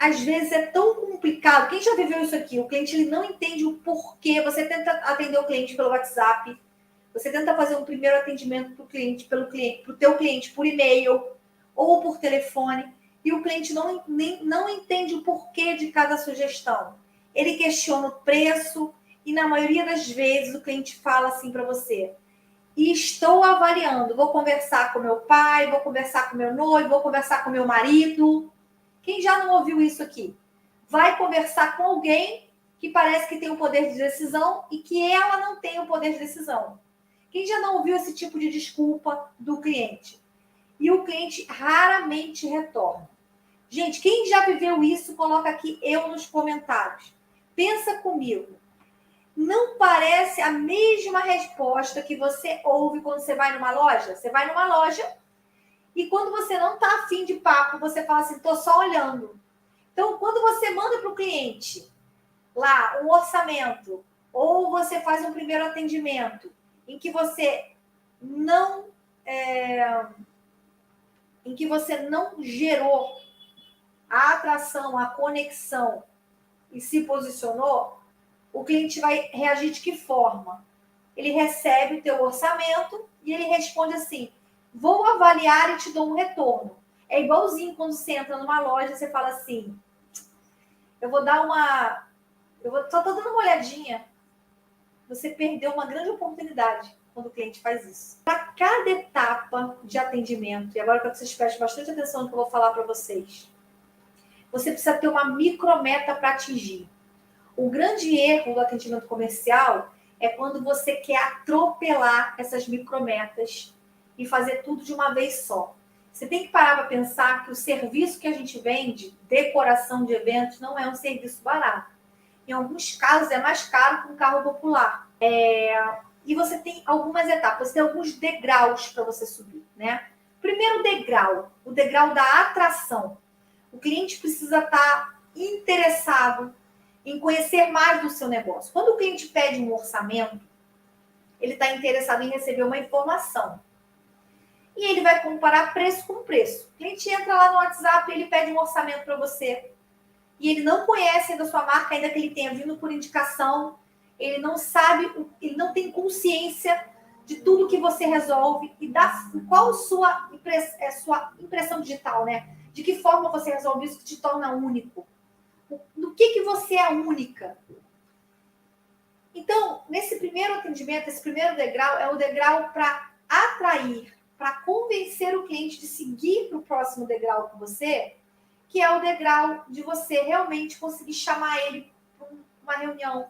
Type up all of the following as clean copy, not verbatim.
às vezes é tão complicado. Quem já viveu isso aqui? O cliente ele não entende o porquê. Você tenta atender o cliente pelo WhatsApp, você tenta fazer um primeiro atendimento para o cliente, para o teu cliente por e-mail ou por telefone, e o cliente não entende o porquê de cada sugestão. Ele questiona o preço e na maioria das vezes o cliente fala assim para você: e estou avaliando, vou conversar com meu pai, vou conversar com meu noivo, vou conversar com meu marido. Quem já não ouviu isso aqui? Vai conversar com alguém que parece que tem o poder de decisão e que ela não tem o poder de decisão. Quem já não ouviu esse tipo de desculpa do cliente? E o cliente raramente retorna. Gente, quem já viveu isso, coloca aqui eu nos comentários. Pensa comigo. Não parece a mesma resposta que você ouve quando você vai numa loja? Você vai numa loja e quando você não está afim de papo, você fala assim, estou só olhando. Então, quando você manda para o cliente lá um orçamento ou você faz um primeiro atendimento em que você não gerou a atração, a conexão e se posicionou, o cliente vai reagir de que forma? Ele recebe o teu orçamento e ele responde assim: vou avaliar e te dou um retorno. É igualzinho quando você entra numa loja, você fala assim: só tô dando uma olhadinha. Você perdeu uma grande oportunidade quando o cliente faz isso. Para cada etapa de atendimento, e agora eu quero que vocês prestem bastante atenção no que eu vou falar para vocês, você precisa ter uma micrometa para atingir. O grande erro do atendimento comercial é quando você quer atropelar essas micrometas e fazer tudo de uma vez só. Você tem que parar para pensar que o serviço que a gente vende, decoração de eventos, não é um serviço barato. Em alguns casos é mais caro que um carro popular. E você tem algumas etapas, você tem alguns degraus para você subir, né? Primeiro degrau, o degrau da atração. O cliente precisa estar interessado em conhecer mais do seu negócio. Quando o cliente pede um orçamento, ele está interessado em receber uma informação. E ele vai comparar preço com preço. O cliente entra lá no WhatsApp e ele pede um orçamento para você. E ele não conhece ainda a sua marca, ainda que ele tenha vindo por indicação. Ele não sabe, ele não tem consciência de tudo que você resolve e qual a sua impressão digital, né? De que forma você resolve isso que te torna único. No que você é única. Então, nesse primeiro atendimento, esse primeiro degrau é o degrau para atrair, para convencer o cliente de seguir para o próximo degrau com você, que é o degrau de você realmente conseguir chamar ele para uma reunião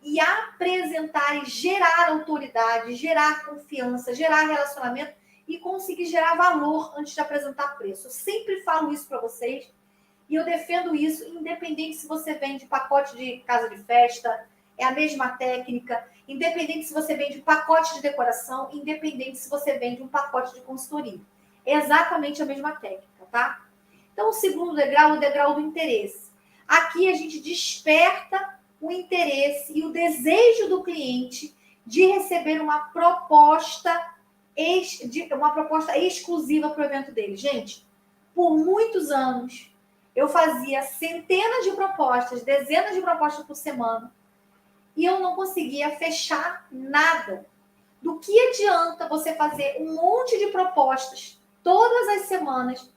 e apresentar e gerar autoridade, gerar confiança, gerar relacionamento e conseguir gerar valor antes de apresentar preço. Eu sempre falo isso para vocês e eu defendo isso, independente se você vende pacote de casa de festa, é a mesma técnica, independente se você vende pacote de decoração, independente se você vende um pacote de consultoria. É exatamente a mesma técnica, tá? Então, o segundo degrau é o degrau do interesse. Aqui a gente desperta o interesse e o desejo do cliente de receber uma proposta exclusiva para o evento dele. Gente, por muitos anos, eu fazia centenas de propostas, dezenas de propostas por semana, e eu não conseguia fechar nada. Do que adianta você fazer um monte de propostas todas as semanas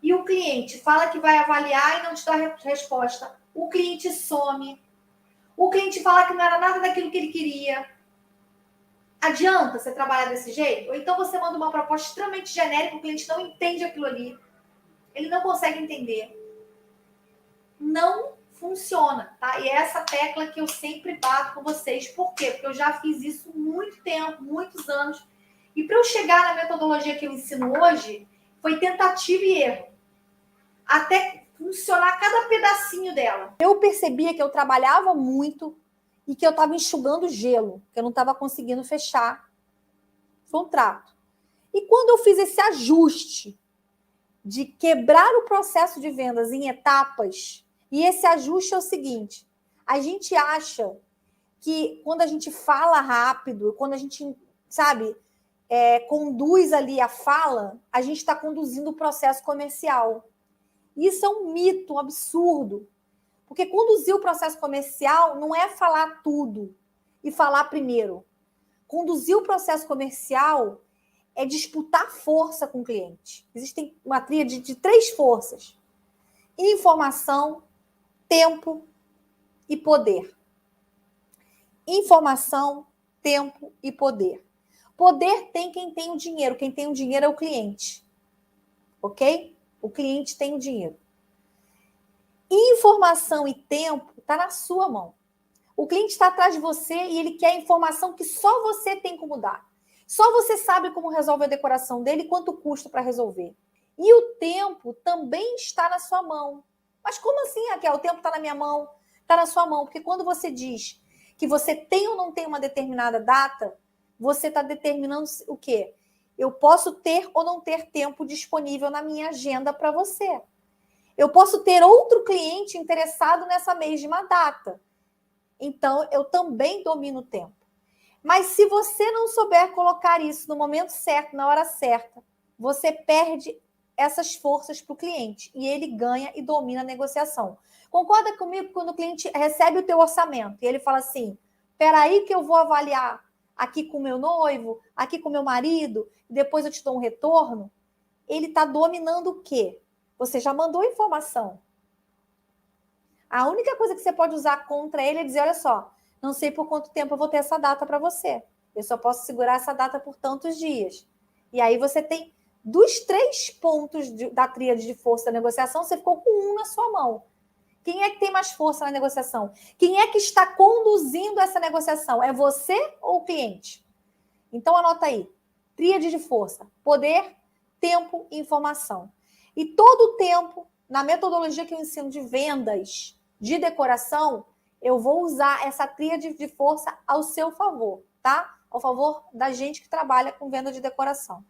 e o cliente fala que vai avaliar e não te dá resposta? O cliente some. O cliente fala que não era nada daquilo que ele queria. Adianta você trabalhar desse jeito? Ou então você manda uma proposta extremamente genérica, o cliente não entende aquilo ali. Ele não consegue entender. Não funciona, tá? E é essa tecla que eu sempre bato com vocês. Por quê? Porque eu já fiz isso muito tempo, muitos anos. E para eu chegar na metodologia que eu ensino hoje, foi tentativa e erro. Até funcionar cada pedacinho dela. Eu percebia que eu trabalhava muito e que eu estava enxugando gelo, que eu não estava conseguindo fechar contrato. E quando eu fiz esse ajuste de quebrar o processo de vendas em etapas, e esse ajuste é o seguinte: a gente acha que quando a gente fala rápido, quando a gente, conduz ali a fala, a gente está conduzindo o processo comercial. Isso é um mito, um absurdo. Porque conduzir o processo comercial não é falar tudo e falar primeiro. Conduzir o processo comercial é disputar força com o cliente. Existe uma tríade de 3 forças: informação, tempo e poder. Informação, tempo e poder. Poder tem quem tem o dinheiro. Quem tem o dinheiro é o cliente. Ok? O cliente tem o dinheiro. Informação e tempo está na sua mão. O cliente está atrás de você e ele quer informação que só você tem como dar. Só você sabe como resolve a decoração dele e quanto custa para resolver. E o tempo também está na sua mão. Mas como assim, Raquel? O tempo está na minha mão? Está na sua mão. Porque quando você diz que você tem ou não tem uma determinada data, você está determinando o quê? Eu posso ter ou não ter tempo disponível na minha agenda para você. Eu posso ter outro cliente interessado nessa mesma data. Então, eu também domino o tempo. Mas se você não souber colocar isso no momento certo, na hora certa, você perde essas forças para o cliente e ele ganha e domina a negociação. Concorda comigo quando o cliente recebe o teu orçamento e ele fala assim, espera aí que eu vou avaliar aqui com o meu noivo, aqui com o meu marido, e depois eu te dou um retorno? Ele está dominando o quê? Você já mandou a informação. A única coisa que você pode usar contra ele é dizer, olha só, não sei por quanto tempo eu vou ter essa data para você. Eu só posso segurar essa data por tantos dias. E aí você tem, dos 3 pontos da tríade de força da negociação, você ficou com um na sua mão. Quem é que tem mais força na negociação? Quem é que está conduzindo essa negociação? É você ou o cliente? Então anota aí. Tríade de força. Poder, tempo e informação. E todo o tempo, na metodologia que eu ensino de vendas, de decoração, eu vou usar essa tríade de força ao seu favor, tá? Ao favor da gente que trabalha com venda de decoração.